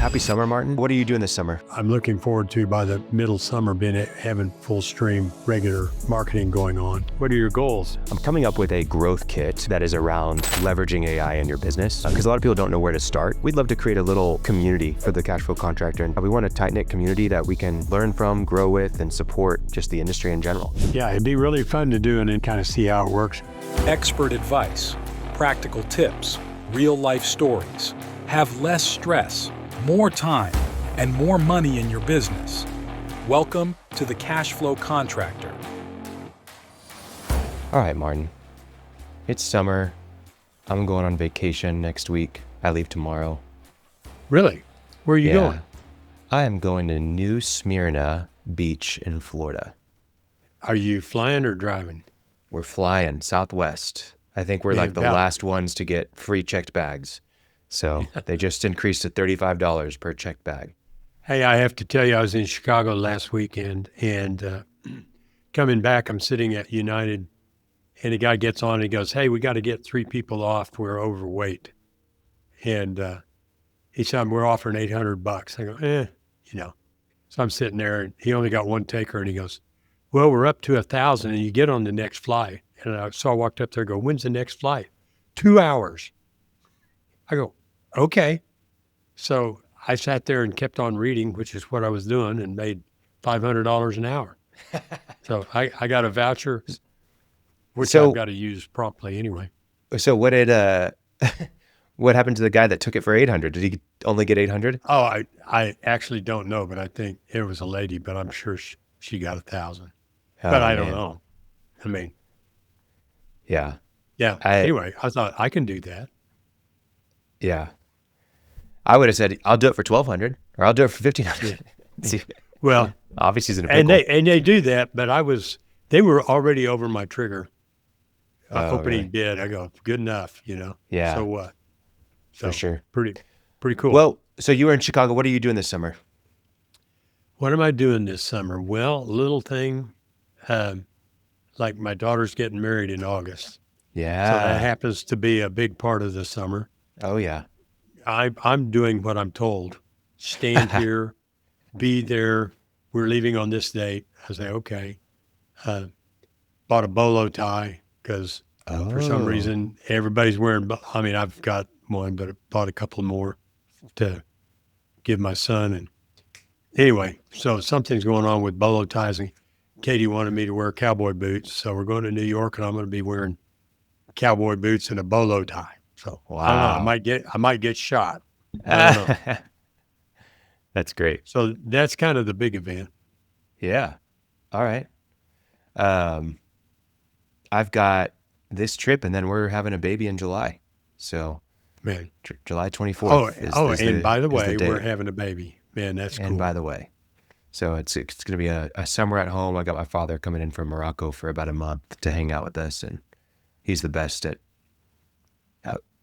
Happy summer, Martin. What are you doing this summer? I'm looking forward to, by the middle summer, having full stream regular marketing going on. What are your goals? I'm coming up with a growth kit that is around leveraging AI in your business because a lot of people don't know where to start. We'd love to create a little community for the Cashflow Contractor. And we want a tight-knit community that we can learn from, grow with, and support just the industry in general. Yeah, it'd be really fun to do and then kind of see how it works. Expert advice, practical tips, real-life stories. Have less stress, more time, and more money in your business. Welcome to the Cashflow Contractor. All right, Martin. It's summer. I'm going on vacation next week. I leave tomorrow. Really? Where are you going? I am going to New Smyrna Beach in Florida. Are you flying or driving? We're flying Southwest. I think we're like the last ones to get free checked bags. So they just increased to $35 per checked bag. Hey, I have to tell you, I was in Chicago last weekend, and coming back, I'm sitting at United, and a guy gets on and he goes, "Hey, we got to get 3 people off. We're overweight." And he said, "We're offering $800. I go, So I'm sitting there, and he only got one taker, and he goes, "Well, we're up to 1,000, and you get on the next flight." And I walked up there and go, "When's the next flight?" 2 hours. I go, "Okay." So I sat there and kept on reading, which is what I was doing, and made $500 an hour. So I got a voucher, which I've got to use promptly anyway. So what did what happened to the guy that took it for $800? Did he only get $800? Oh, I actually don't know, but I think it was a lady, but I'm sure she got 1,000. But I don't know. I mean, yeah. Anyway, I thought I can do that. Yeah. I would have said, I'll do it for $1,200 or I'll do it for $1,500. Yeah. Well, obviously he's in a pickle. And they do that, but they were already over my trigger opening bid. I go, good enough, Yeah. So what? For sure. Pretty cool. Well, so you were in Chicago. What are you doing this summer? What am I doing this summer? Well, little thing, like my daughter's getting married in August. Yeah. So that happens to be a big part of the summer. Oh, yeah. I'm doing what I'm told. Stand here, be there. We're leaving on this date. I say, okay. Bought a bolo tie because for some reason everybody's wearing, I've got one, but I bought a couple more to give my son. And anyway, so something's going on with bolo ties, and Katie wanted me to wear cowboy boots. So we're going to New York, and I'm going to be wearing cowboy boots and a bolo tie. So wow. I don't know, I might get shot. I don't know. That's great. So that's kind of the big event. Yeah. All right. I've got this trip, and then we're having a baby in July. So man, July 24th. And by the way, we're having a baby. Man, that's cool. And by the way, so it's going to be a summer at home. I got my father coming in from Morocco for about a month to hang out with us, and he's the best at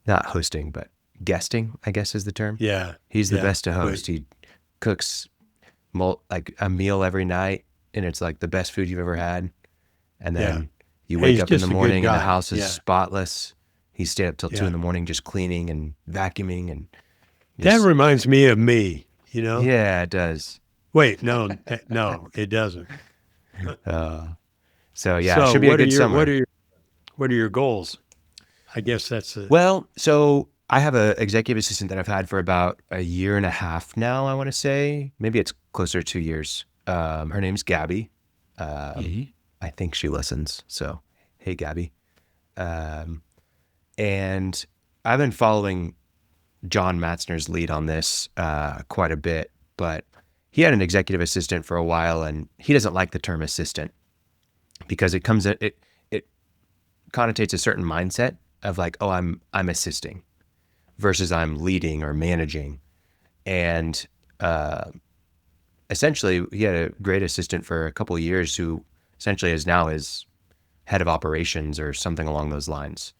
not hosting, but guesting, I guess is the term. Yeah. He's the best to host. He cooks like a meal every night, and it's like the best food you've ever had. And then you wake up in the morning and the house is spotless. He stayed up till 2 a.m. just cleaning and vacuuming. And that reminds me of me, Yeah, it does. Wait, no, it doesn't. So it should be a good summer. What are your goals? I guess that's it. Well, so I have an executive assistant that I've had for about a year and a half now, I want to say. Maybe it's closer to 2 years. Her name's Gabby. I think she listens. So, hey, Gabby. And I've been following John Matzner's lead on this quite a bit, but he had an executive assistant for a while, and he doesn't like the term assistant because it connotates a certain mindset of like, oh, I'm assisting versus I'm leading or managing. And essentially he had a great assistant for a couple of years who essentially is now his head of operations or something along those lines.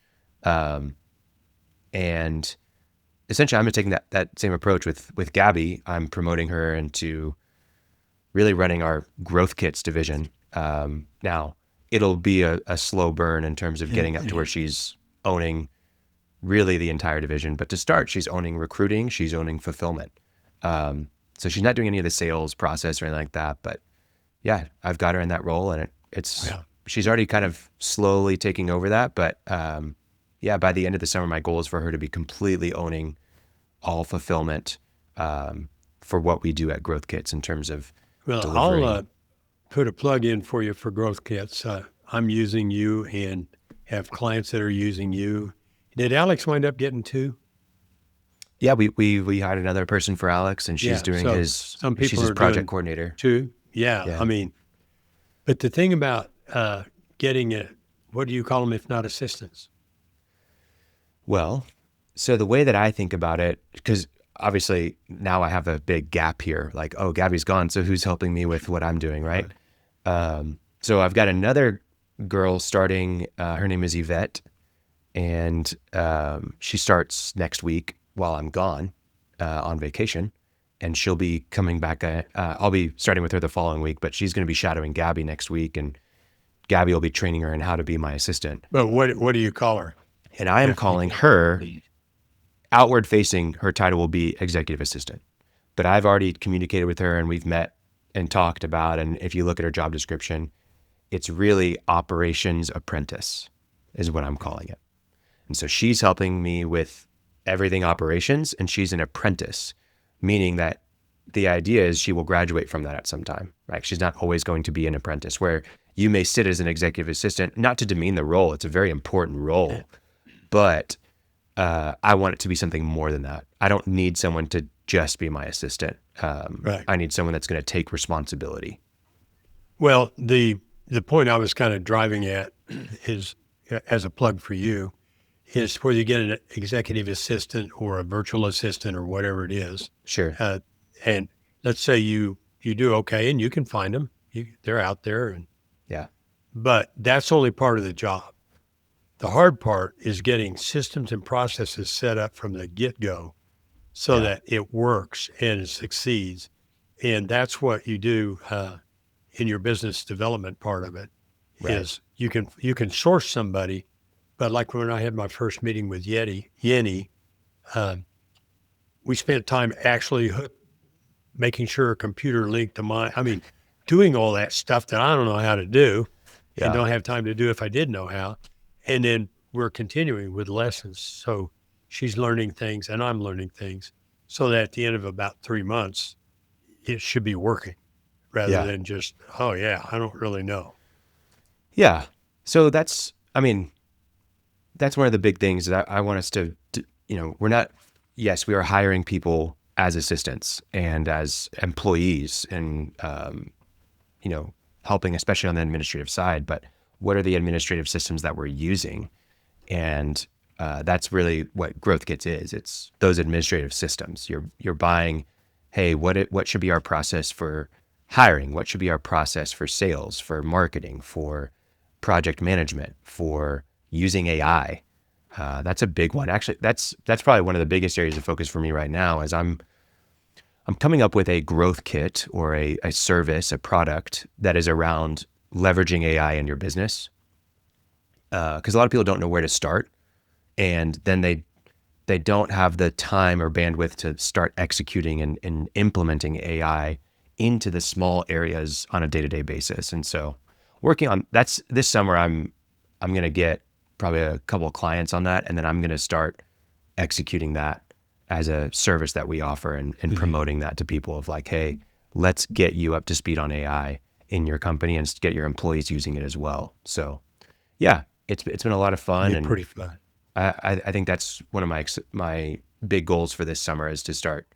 And essentially I'm taking that same approach with Gabby. I'm promoting her into really running our growth kits division. Now it'll be a slow burn in terms of getting up to where she's owning really the entire division. But to start, she's owning recruiting, she's owning fulfillment. So she's not doing any of the sales process or anything like that, but yeah, I've got her in that role, and she's already kind of slowly taking over that. But yeah, by the end of the summer, my goal is for her to be completely owning all fulfillment for what we do at Growth Kits in terms of delivering. I'll put a plug in for you for Growth Kits. I'm using you and have clients that are using you. Did Alex wind up getting two? Yeah, we hired another person for Alex, and she's doing she's his project coordinator. Two? Yeah. I mean, but the thing about getting what do you call them if not assistants? Well, so the way that I think about it, because obviously now I have a big gap here, like, oh, Gabby's gone, so who's helping me with what I'm doing, right? So I've got another girl starting, her name is Yvette, and she starts next week while I'm gone on vacation, and she'll be coming back. I'll be starting with her the following week, but she's going to be shadowing Gabby next week, and Gabby will be training her in how to be my assistant. But what do you call her? And I am calling her outward facing. Her title will be executive assistant, but I've already communicated with her, and we've met and talked about, and if you look at her job description, it's really operations apprentice is what I'm calling it. And so she's helping me with everything operations, and she's an apprentice, meaning that the idea is she will graduate from that at some time, right? She's not always going to be an apprentice, where you may sit as an executive assistant, not to demean the role. It's a very important role, but I want it to be something more than that. I don't need someone to just be my assistant. I need someone that's going to take responsibility. Well, the point I was kind of driving at is, as a plug for you, is whether you get an executive assistant or a virtual assistant or whatever it is. Sure. And let's say you do okay, and you can find them. They're out there. But that's only part of the job. The hard part is getting systems and processes set up from the get-go so that it works and it succeeds. And that's what you do in your business development part of it, is you can source somebody. But like when I had my first meeting with Yenny, we spent time actually making sure a computer linked to mine. I mean, doing all that stuff that I don't know how to do and don't have time to do if I did know how. And then we're continuing with lessons. So she's learning things and I'm learning things, so that at the end of about 3 months, it should be working rather than just, I don't really know. Yeah. So that's one of the big things that I want us to we're not, yes, we are hiring people as assistants and as employees and, helping, especially on the administrative side, but what are the administrative systems that we're using? And that's really what Growth Kits is. It's those administrative systems. You're buying, hey, what should be our process for hiring? What should be our process for sales, for marketing, for project management, for using AI? That's a big one. Actually, that's probably one of the biggest areas of focus for me right now. Is I'm coming up with a growth kit or a service, a product that is around leveraging AI in your business. Because a lot of people don't know where to start, and then they don't have the time or bandwidth to start executing and implementing AI into the small areas on a day-to-day basis. And so working on that's this summer, I'm going to get probably a couple of clients on that, and then I'm going to start executing that as a service that we offer and promoting that to people of like, hey, let's get you up to speed on AI in your company and get your employees using it as well. So yeah, it's been a lot of fun. And pretty fun. I think that's one of my big goals for this summer, is to start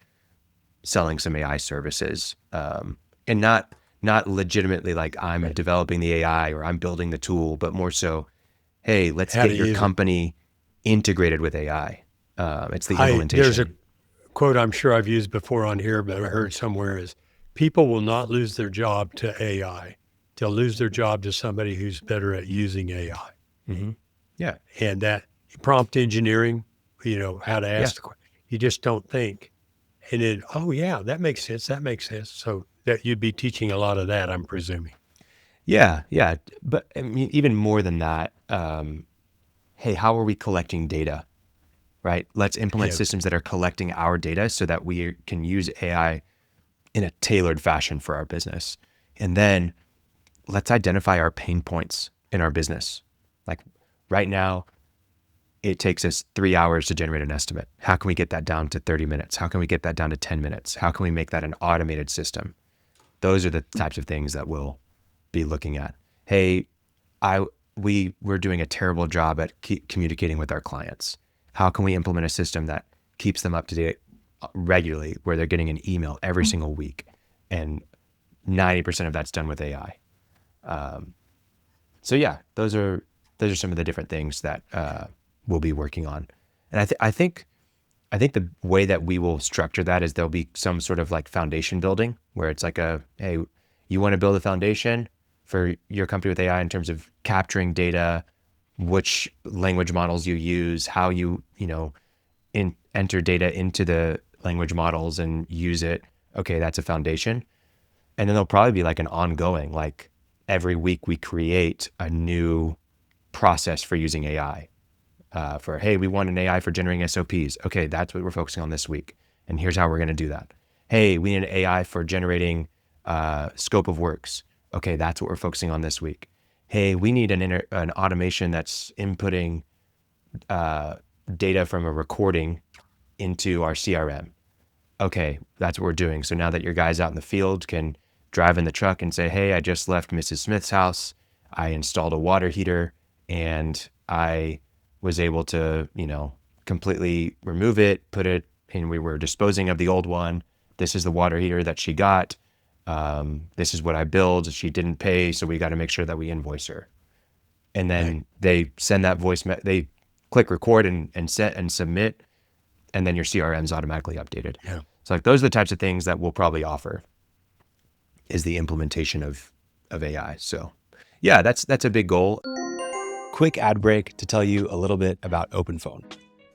selling some AI services, and not legitimately like I'm developing the AI or I'm building the tool, but more so, hey, let's get your company integrated with AI. It's the implementation. There's a quote I'm sure I've used before on here, but I heard somewhere is, people will not lose their job to AI. They'll lose their job to somebody who's better at using AI. Mm-hmm. Yeah. And that prompt engineering, how to ask the question, you just don't think. And then, that makes sense. That makes sense. So that you'd be teaching a lot of that, I'm presuming. Yeah. Yeah. But I mean, even more than that, hey, how are we collecting data? right? Let's implement systems that are collecting our data so that we can use AI in a tailored fashion for our business. And then let's identify our pain points in our business. Like right now, it takes us 3 hours to generate an estimate. How can we get that down to 30 minutes? How can we get that down to 10 minutes? How can we make that an automated system? Those are the types of things that we'll be looking at. Hey, we're doing a terrible job at communicating with our clients. How can we implement a system that keeps them up to date regularly, where they're getting an email every single week, and 90% of that's done with AI? So yeah, those are some of the different things that we'll be working on. And I think the way that we will structure that is there'll be some sort of like foundation building, where it's like hey, you want to build a foundation for your company with AI in terms of capturing data, which language models you use, how you enter data into the language models and use it. Okay, that's a foundation. And then there'll probably be like an ongoing, like every week we create a new process for using AI. Hey, we want an AI for generating SOPs. Okay, that's what we're focusing on this week. And here's how we're going to do that. Hey, we need an AI for generating scope of works. Okay, that's what we're focusing on this week. Hey, we need an automation that's inputting data from a recording into our CRM. Okay, that's what we're doing. So now that your guys out in the field can drive in the truck and say, hey, I just left Mrs. Smith's house. I installed a water heater and I was able to, completely remove it, put it in, we were disposing of the old one. This is the water heater that she got. This is what I billed. She didn't pay, so we got to make sure that we invoice her. And then they send that they click record and set and submit, and then your CRM is automatically updated. Yeah. So like those are the types of things that we'll probably offer, is the implementation of AI. So yeah, that's a big goal. Quick ad break to tell you a little bit about OpenPhone.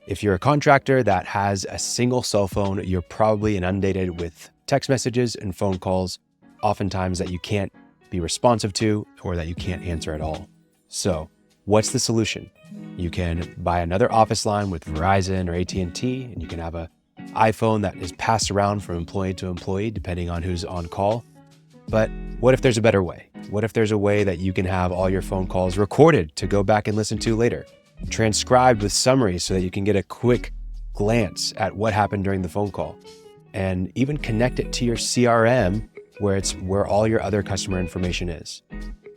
If you're a contractor that has a single cell phone, you're probably inundated with text messages and phone calls, oftentimes that you can't be responsive to or that you can't answer at all. So what's the solution? You can buy another office line with Verizon or AT&T, and you can have an iPhone that is passed around from employee to employee, depending on who's on call. But what if there's a better way? What if there's a way that you can have all your phone calls recorded to go back and listen to later, transcribed with summaries so that you can get a quick glance at what happened during the phone call, and even connect it to your CRM where all your other customer information is?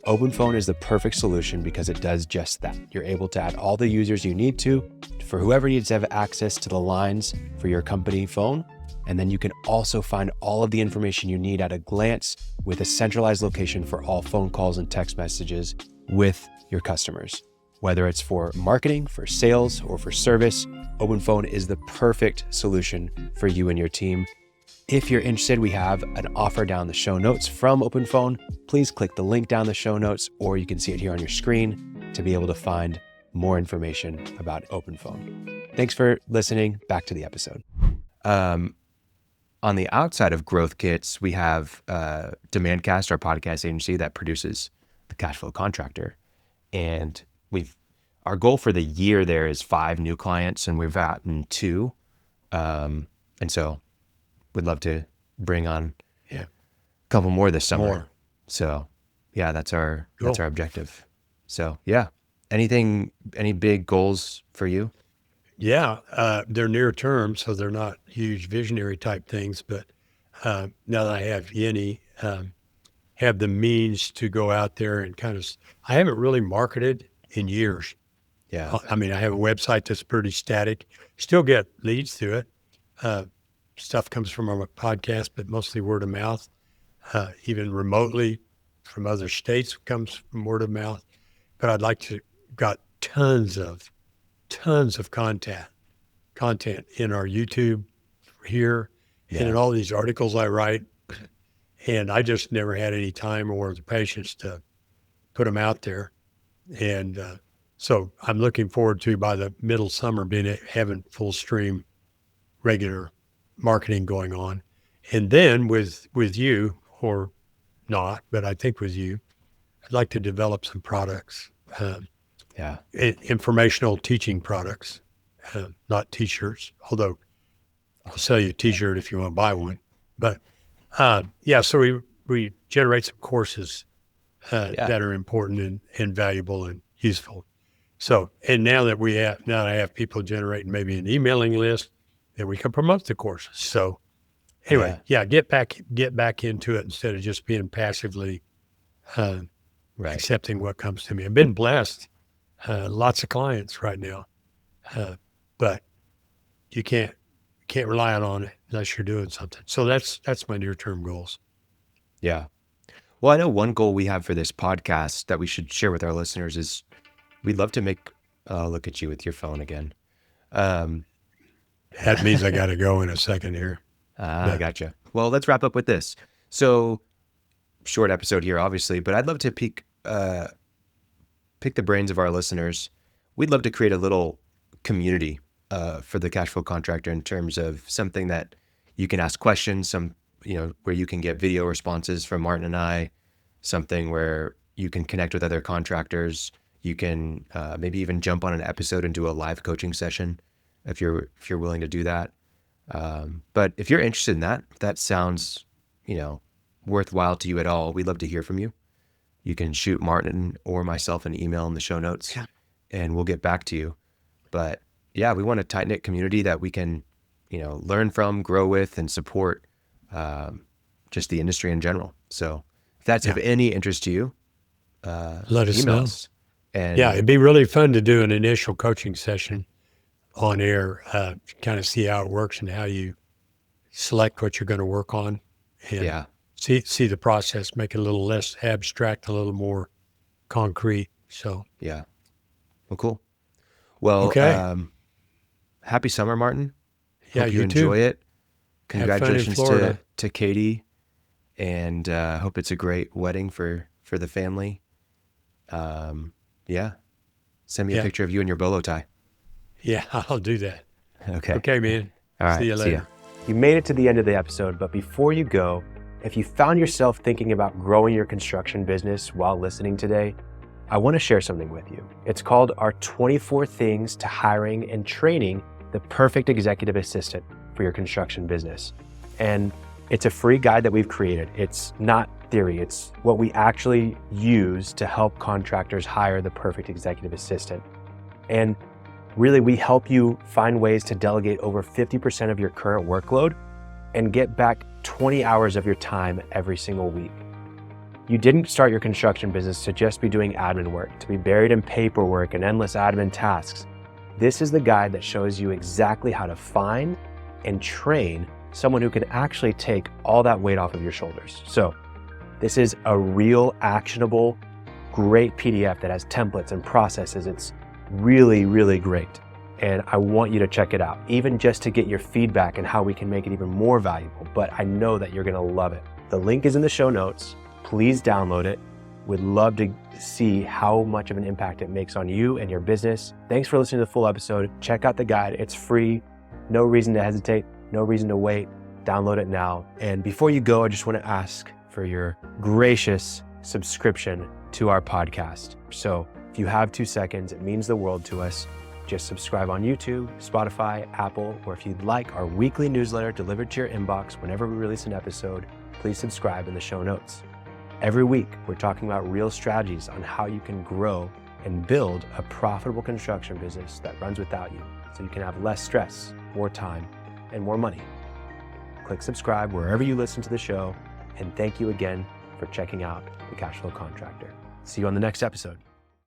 OpenPhone is the perfect solution because it does just that. You're able to add all the users you need to for whoever needs to have access to the lines for your company phone. And then you can also find all of the information you need at a glance with a centralized location for all phone calls and text messages with your customers. Whether it's for marketing, for sales, or for service, OpenPhone is the perfect solution for you and your team. If you're interested, we have an offer down the show notes from OpenPhone. Please click the link down the show notes, or you can see it here on your screen to be able to find more information about OpenPhone. Thanks for listening. Back to the episode. On the outside of Growth Kits, we have Demandast, our podcast agency that produces the Cashflow Contractor. And our goal for the year there is 5 new clients, and we've gotten 2. And so we'd love to bring on a couple more this summer. So yeah, that's our objective. So yeah, any big goals for you? Yeah, they're near term, so they're not huge visionary type things. But now that I have Yeni, have the means to go out there and I haven't really marketed in years. Yeah. I mean, I have a website that's pretty static. Still get leads to it. Stuff comes from our podcast, but mostly word of mouth. Even remotely from other states comes from word of mouth. But I'd like to got tons of content in our YouTube here and in all these articles I write. And I just never had any time or the patience to put them out there. And so I'm looking forward to, by the middle summer, having full stream regular marketing going on. And then with you, or not, but I think with you, I'd like to develop some products. Informational teaching products, not T-shirts, although I'll sell you a T-shirt if you want to buy one. But so we generate some courses that are important and valuable and useful. So, and now that I have people generating maybe an emailing list, then we can promote the courses. So anyway, get back into it instead of just being passively accepting what comes to me. I've been blessed, lots of clients right now, but you can't rely on it unless you're doing something. So that's my near-term goals. Yeah. Well, I know one goal we have for this podcast that we should share with our listeners is we'd love to make, look at you with your phone again. That means I got to go in a second here. I gotcha. Well, let's wrap up with this. So short episode here, obviously, but I'd love to pick the brains of our listeners. We'd love to create a little community for the Cashflow Contractor in terms of something that you can ask questions, where you can get video responses from Martin and I, something where you can connect with other contractors. You can maybe even jump on an episode and do a live coaching session if you're willing to do that. But if you're interested in that, if that sounds, worthwhile to you at all, we'd love to hear from you. You can shoot Martin or myself an email in the show notes and we'll get back to you. But yeah, we want a tight-knit community that we can, learn from, grow with, and support just the industry in general. So if that's of any interest to you, let us know. And it'd be really fun to do an initial coaching session on air, kind of see how it works and how you select what you're going to work on, and see the process, make it a little less abstract, a little more concrete. So well, cool. Well, happy summer, Martin. Hope you enjoy it. Congratulations to Katie, and hope it's a great wedding for the family. Send me a picture of you in your bolo tie. Yeah, I'll do that. Okay, man. All right. See you later. You made it to the end of the episode, but before you go, if you found yourself thinking about growing your construction business while listening today, I want to share something with you. It's called our 24 Things to Hiring and Training the Perfect Executive Assistant for Your Construction Business. And it's a free guide that we've created. It's not theory. It's what we actually use to help contractors hire the perfect executive assistant. And really, we help you find ways to delegate over 50% of your current workload and get back 20 hours of your time every single week. You didn't start your construction business to just be doing admin work, to be buried in paperwork and endless admin tasks. This is the guide that shows you exactly how to find and train someone who can actually take all that weight off of your shoulders. So this is a real actionable, great PDF that has templates and processes. It's really, really great. And I want you to check it out, even just to get your feedback and how we can make it even more valuable. But I know that you're gonna love it. The link is in the show notes. Please download it. We'd love to see how much of an impact it makes on you and your business. Thanks for listening to the full episode. Check out the guide. It's free. No reason to hesitate. No reason to wait. Download it now. And before you go, I just want to ask for your gracious subscription to our podcast. So if you have 2 seconds, it means the world to us. Just subscribe on YouTube, Spotify, Apple, or if you'd like our weekly newsletter delivered to your inbox whenever we release an episode, please subscribe in the show notes. Every week, we're talking about real strategies on how you can grow and build a profitable construction business that runs without you, so you can have less stress, more time, and more money. Click subscribe wherever you listen to the show, and thank you again for checking out the Cashflow Contractor. See you on the next episode.